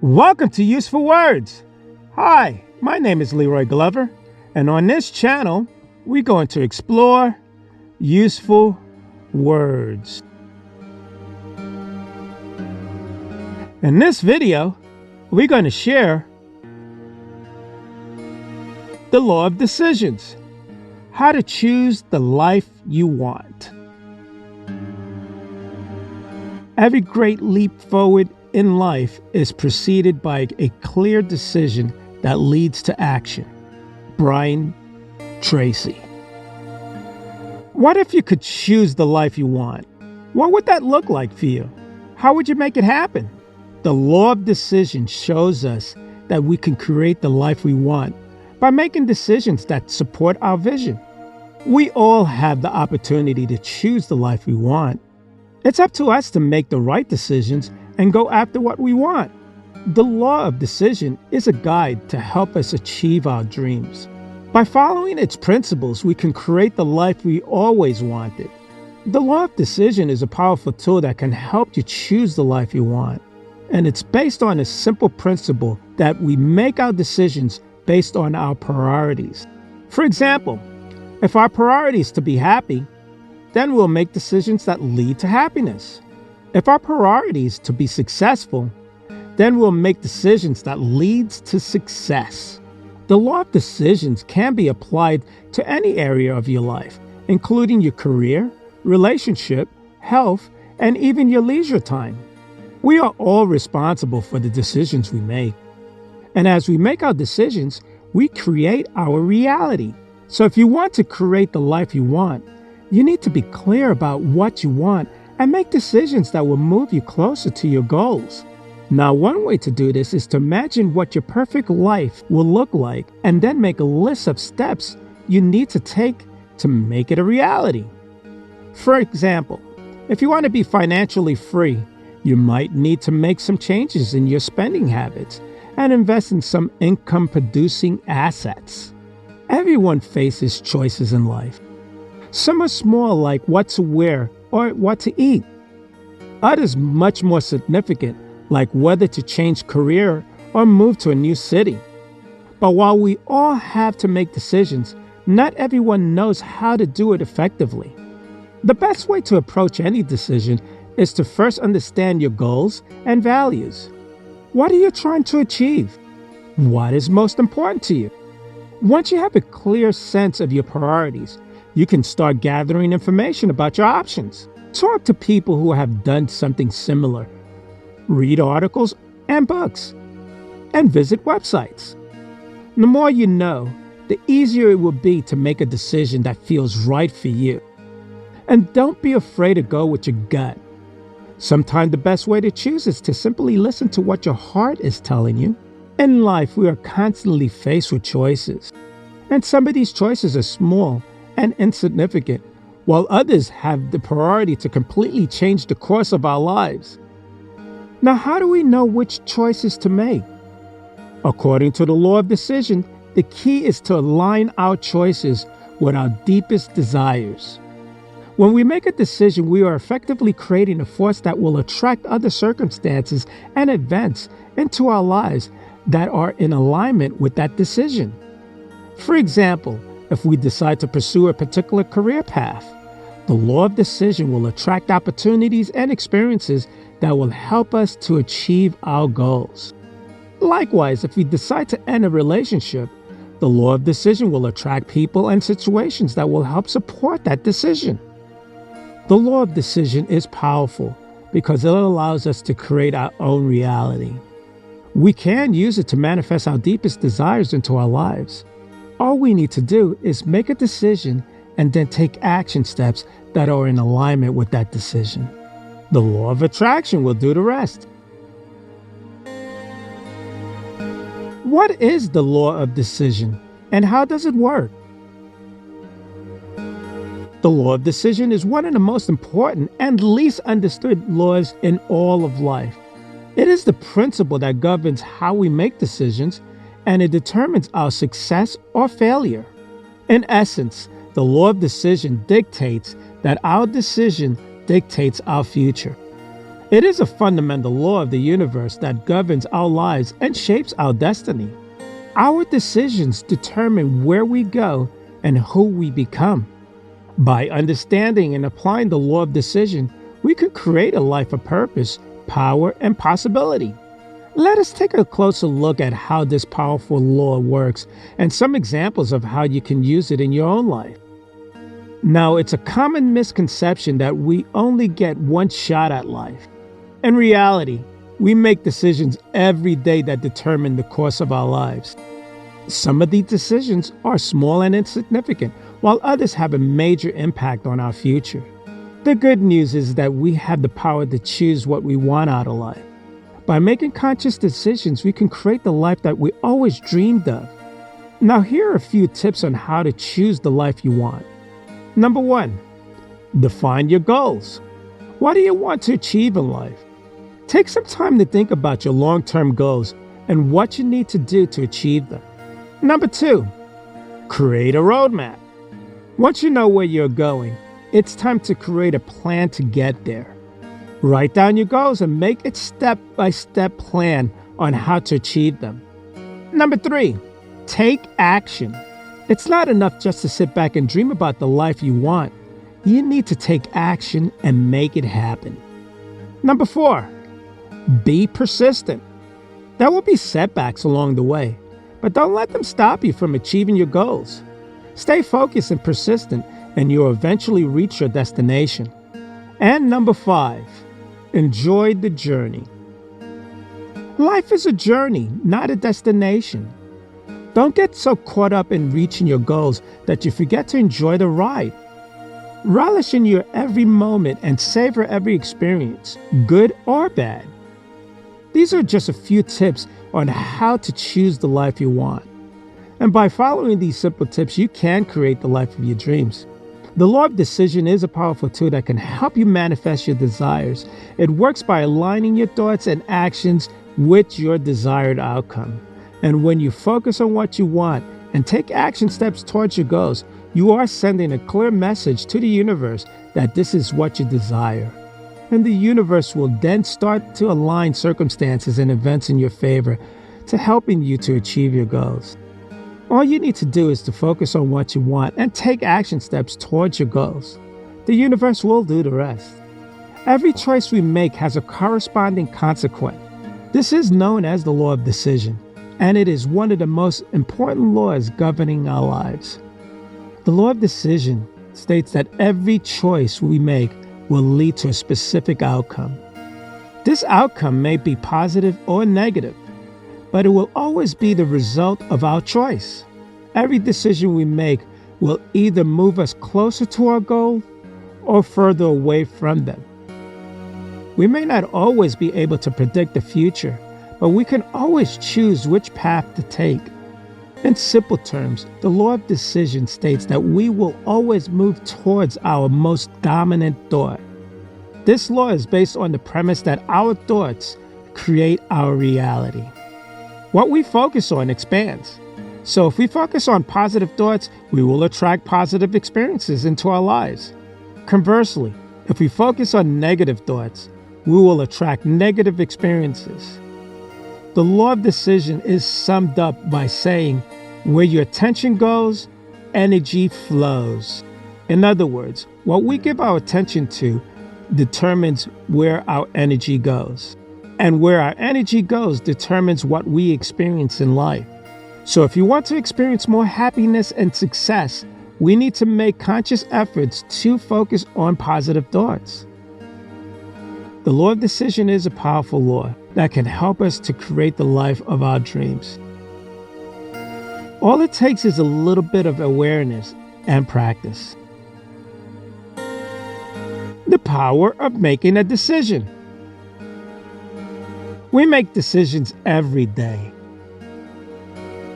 Welcome to Useful Words. Hi, my name is Leroy Glover, and on this channel, we're going to explore useful words. In this video, we're going to share the law of decisions, how to choose the life you want. Every great leap forward in life is preceded by a clear decision that leads to action. Brian Tracy. What if you could choose the life you want? What would that look like for you? How would you make it happen? The law of decision shows us that we can create the life we want by making decisions that support our vision. We all have the opportunity to choose the life we want. It's up to us to make the right decisions and go after what we want. The law of decision is a guide to help us achieve our dreams. By following its principles, we can create the life we always wanted. The law of decision is a powerful tool that can help you choose the life you want. And it's based on a simple principle that we make our decisions based on our priorities. For example, if our priority is to be happy, then we'll make decisions that lead to happiness. If our priority is to be successful, then we'll make decisions that leads to success. The law of decisions can be applied to any area of your life, including your career, relationship, health, and even your leisure time. We are all responsible for the decisions we make. And as we make our decisions, we create our reality. So if you want to create the life you want, you need to be clear about what you want and make decisions that will move you closer to your goals. Now, one way to do this is to imagine what your perfect life will look like and then make a list of steps you need to take to make it a reality. For example, if you want to be financially free, you might need to make some changes in your spending habits and invest in some income-producing assets. Everyone faces choices in life. Some are small, like what to wear or what to eat. Others much more significant, like whether to change career or move to a new city. But while we all have to make decisions, not everyone knows how to do it effectively. The best way to approach any decision is to first understand your goals and values. What are you trying to achieve? What is most important to you? Once you have a clear sense of your priorities, you can start gathering information about your options. Talk to people who have done something similar. Read articles and books. And visit websites. The more you know, the easier it will be to make a decision that feels right for you. And don't be afraid to go with your gut. Sometimes the best way to choose is to simply listen to what your heart is telling you. In life, we are constantly faced with choices. And some of these choices are small and insignificant, while others have the priority to completely change the course of our lives. Now, how do we know which choices to make? According to the law of decision, the key is to align our choices with our deepest desires. When we make a decision, we are effectively creating a force that will attract other circumstances and events into our lives that are in alignment with that decision. For example, if we decide to pursue a particular career path, the law of decision will attract opportunities and experiences that will help us to achieve our goals. Likewise, if we decide to end a relationship, the law of decision will attract people and situations that will help support that decision. The law of decision is powerful because it allows us to create our own reality. We can use it to manifest our deepest desires into our lives. All we need to do is make a decision and then take action steps that are in alignment with that decision. The law of attraction will do the rest. What is the law of decision and how does it work? The law of decision is one of the most important and least understood laws in all of life. It is the principle that governs how we make decisions, and it determines our success or failure. In essence, the law of decision dictates that our decision dictates our future. It is a fundamental law of the universe that governs our lives and shapes our destiny. Our decisions determine where we go and who we become. By understanding and applying the law of decision, we can create a life of purpose, power, and possibility. Let us take a closer look at how this powerful law works and some examples of how you can use it in your own life. Now, it's a common misconception that we only get one shot at life. In reality, we make decisions every day that determine the course of our lives. Some of these decisions are small and insignificant, while others have a major impact on our future. The good news is that we have the power to choose what we want out of life. By making conscious decisions, we can create the life that we always dreamed of. Now, here are a few tips on how to choose the life you want. Number 1, define your goals. What do you want to achieve in life? Take some time to think about your long-term goals and what you need to do to achieve them. Number 2, create a roadmap. Once you know where you're going, it's time to create a plan to get there. Write down your goals and make a step-by-step plan on how to achieve them. Number 3, take action. It's not enough just to sit back and dream about the life you want. You need to take action and make it happen. Number 4, be persistent. There will be setbacks along the way, but don't let them stop you from achieving your goals. Stay focused and persistent, and you'll eventually reach your destination. And number 5, enjoy the journey. Life is a journey, not a destination. Don't get so caught up in reaching your goals that you forget to enjoy the ride. Relish in your every moment and savor every experience, good or bad. These are just a few tips on how to choose the life you want. And by following these simple tips, you can create the life of your dreams. The law of decision is a powerful tool that can help you manifest your desires. It works by aligning your thoughts and actions with your desired outcome. And when you focus on what you want and take action steps towards your goals, you are sending a clear message to the universe that this is what you desire. And the universe will then start to align circumstances and events in your favor to helping you to achieve your goals. All you need to do is to focus on what you want and take action steps towards your goals. The universe will do the rest. Every choice we make has a corresponding consequence. This is known as the law of decision, and it is one of the most important laws governing our lives. The law of decision states that every choice we make will lead to a specific outcome. This outcome may be positive or negative, but it will always be the result of our choice. Every decision we make will either move us closer to our goal or further away from them. We may not always be able to predict the future, but we can always choose which path to take. In simple terms, the law of decision states that we will always move towards our most dominant thought. This law is based on the premise that our thoughts create our reality. What we focus on expands. So if we focus on positive thoughts, we will attract positive experiences into our lives. Conversely, if we focus on negative thoughts, we will attract negative experiences. The law of decision is summed up by saying, where your attention goes, energy flows. In other words, what we give our attention to determines where our energy goes. And where our energy goes determines what we experience in life. So if you want to experience more happiness and success, we need to make conscious efforts to focus on positive thoughts. The law of decision is a powerful law that can help us to create the life of our dreams. All it takes is a little bit of awareness and practice. The power of making a decision. We make decisions every day.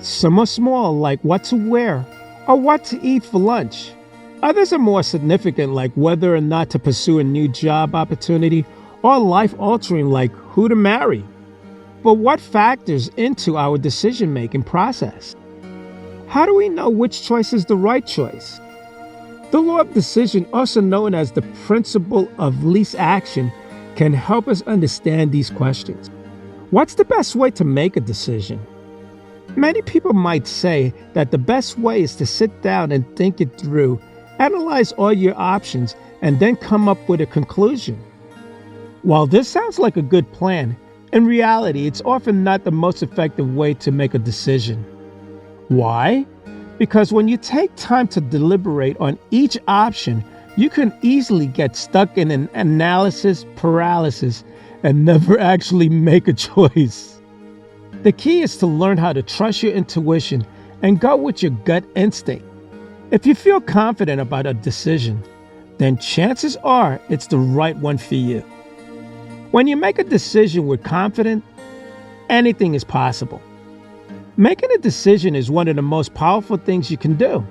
Some are small, like what to wear or what to eat for lunch. Others are more significant, like whether or not to pursue a new job opportunity or life-altering, like who to marry. But what factors into our decision-making process? How do we know which choice is the right choice? The law of decision, also known as the principle of least action, can help us understand these questions. What's the best way to make a decision? Many people might say that the best way is to sit down and think it through, analyze all your options, and then come up with a conclusion. While this sounds like a good plan, in reality, it's often not the most effective way to make a decision. Why? Because when you take time to deliberate on each option, you can easily get stuck in an analysis paralysis and never actually make a choice. The key is to learn how to trust your intuition and go with your gut instinct. If you feel confident about a decision, then chances are it's the right one for you. When you make a decision with confidence, anything is possible. Making a decision is one of the most powerful things you can do.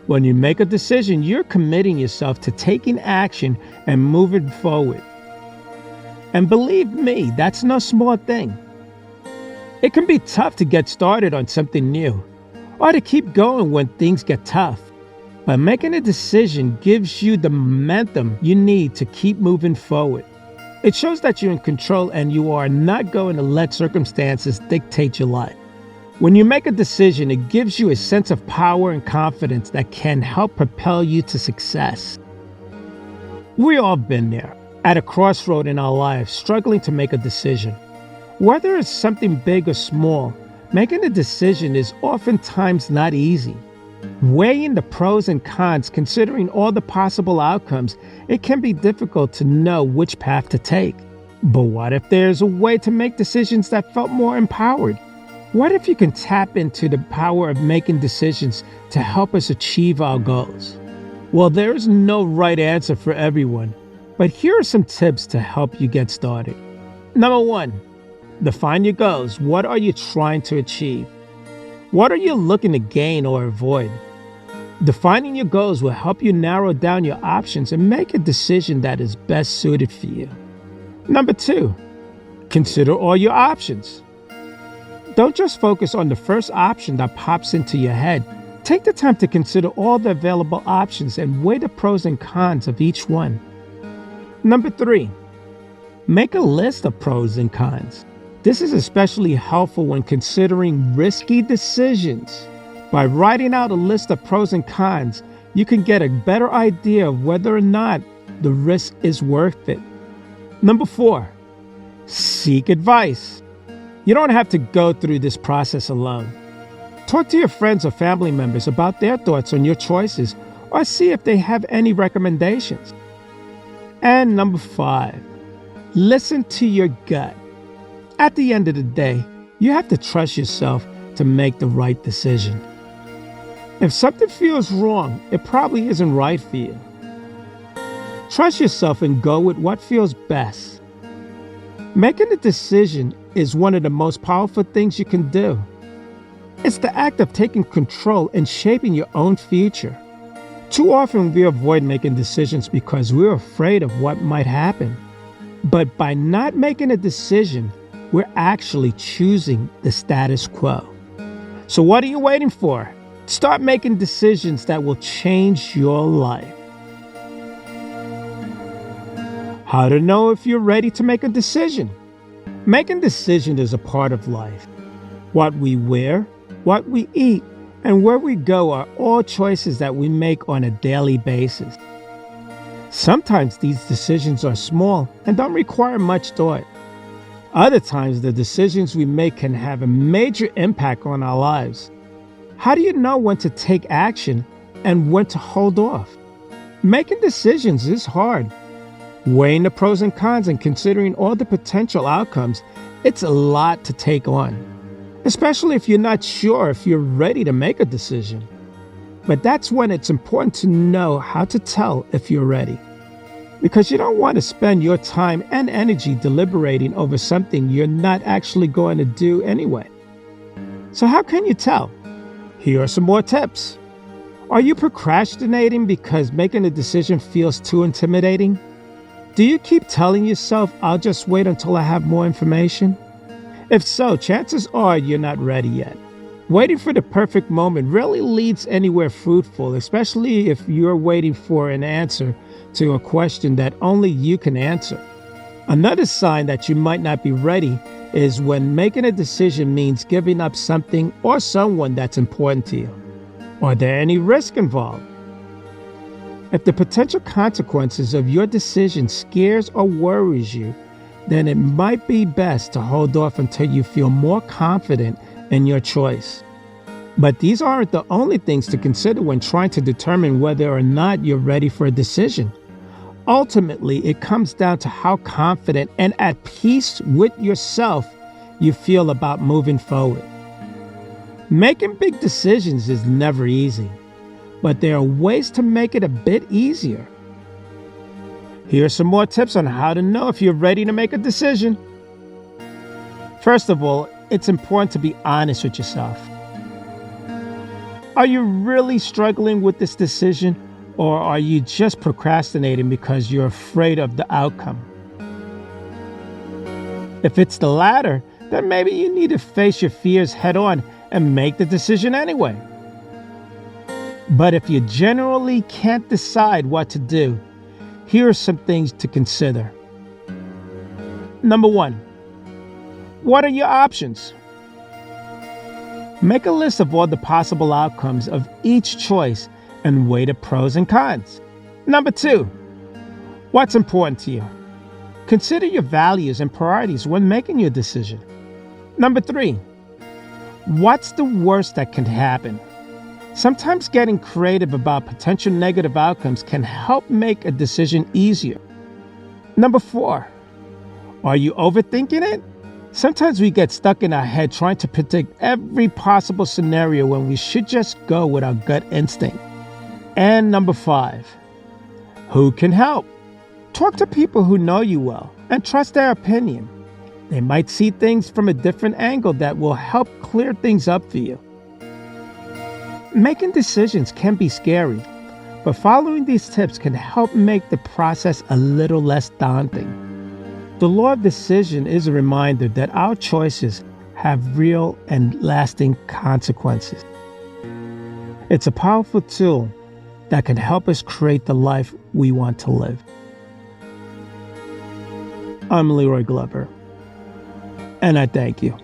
When you make a decision, you're committing yourself to taking action and moving forward. And believe me, that's no small thing. It can be tough to get started on something new, or to keep going when things get tough. But making a decision gives you the momentum you need to keep moving forward. It shows that you're in control and you are not going to let circumstances dictate your life. When you make a decision, it gives you a sense of power and confidence that can help propel you to success. We've all been there, at a crossroad in our lives, struggling to make a decision. Whether it's something big or small, making a decision is oftentimes not easy. Weighing the pros and cons, considering all the possible outcomes, it can be difficult to know which path to take. But what if there's a way to make decisions that felt more empowered? What if you can tap into the power of making decisions to help us achieve our goals? Well, there is no right answer for everyone, but here are some tips to help you get started. Number 1, define your goals. What are you trying to achieve? What are you looking to gain or avoid? Defining your goals will help you narrow down your options and make a decision that is best suited for you. Number 2, consider all your options. Don't just focus on the first option that pops into your head. Take the time to consider all the available options and weigh the pros and cons of each one. Number 3, make a list of pros and cons. This is especially helpful when considering risky decisions. By writing out a list of pros and cons, you can get a better idea of whether or not the risk is worth it. Number 4, seek advice. You don't have to go through this process alone. Talk to your friends or family members about their thoughts on your choices, or see if they have any recommendations. And number 5, listen to your gut. At the end of the day, you have to trust yourself to make the right decision. If something feels wrong, it probably isn't right for you. Trust yourself and go with what feels best. Making a decision is one of the most powerful things you can do. It's the act of taking control and shaping your own future. Too often we avoid making decisions because we're afraid of what might happen. But by not making a decision, we're actually choosing the status quo. So what are you waiting for? Start making decisions that will change your life. How to know if you're ready to make a decision? Making decisions is a part of life. What we wear, what we eat, and where we go are all choices that we make on a daily basis. Sometimes these decisions are small and don't require much thought. Other times, the decisions we make can have a major impact on our lives. How do you know when to take action and when to hold off? Making decisions is hard. Weighing the pros and cons and considering all the potential outcomes, it's a lot to take on, especially if you're not sure if you're ready to make a decision. But that's when it's important to know how to tell if you're ready, because you don't want to spend your time and energy deliberating over something you're not actually going to do anyway. So how can you tell? Here are some more tips. Are you procrastinating because making a decision feels too intimidating? Do you keep telling yourself, I'll just wait until I have more information? If so, chances are you're not ready yet. Waiting for the perfect moment rarely leads anywhere fruitful, especially if you're waiting for an answer to a question that only you can answer. Another sign that you might not be ready is when making a decision means giving up something or someone that's important to you. Are there any risk involved? If the potential consequences of your decision scares or worries you, then it might be best to hold off until you feel more confident in your choice. But these aren't the only things to consider when trying to determine whether or not you're ready for a decision. Ultimately, it comes down to how confident and at peace with yourself you feel about moving forward. Making big decisions is never easy, but there are ways to make it a bit easier. Here are some more tips on how to know if you're ready to make a decision. First of all, it's important to be honest with yourself. Are you really struggling with this decision, or are you just procrastinating because you're afraid of the outcome? If it's the latter, then maybe you need to face your fears head on and make the decision anyway. But if you generally can't decide what to do, here are some things to consider. Number 1, what are your options? Make a list of all the possible outcomes of each choice and weigh the pros and cons. Number 2, what's important to you? Consider your values and priorities when making your decision. Number 3, what's the worst that can happen? Sometimes getting creative about potential negative outcomes can help make a decision easier. Number 4, are you overthinking it? Sometimes we get stuck in our head trying to predict every possible scenario when we should just go with our gut instinct. And number 5, who can help? Talk to people who know you well and trust their opinion. They might see things from a different angle that will help clear things up for you. Making decisions can be scary, but following these tips can help make the process a little less daunting. The law of decision is a reminder that our choices have real and lasting consequences. It's a powerful tool that can help us create the life we want to live. I'm Leroy Glover, and I thank you.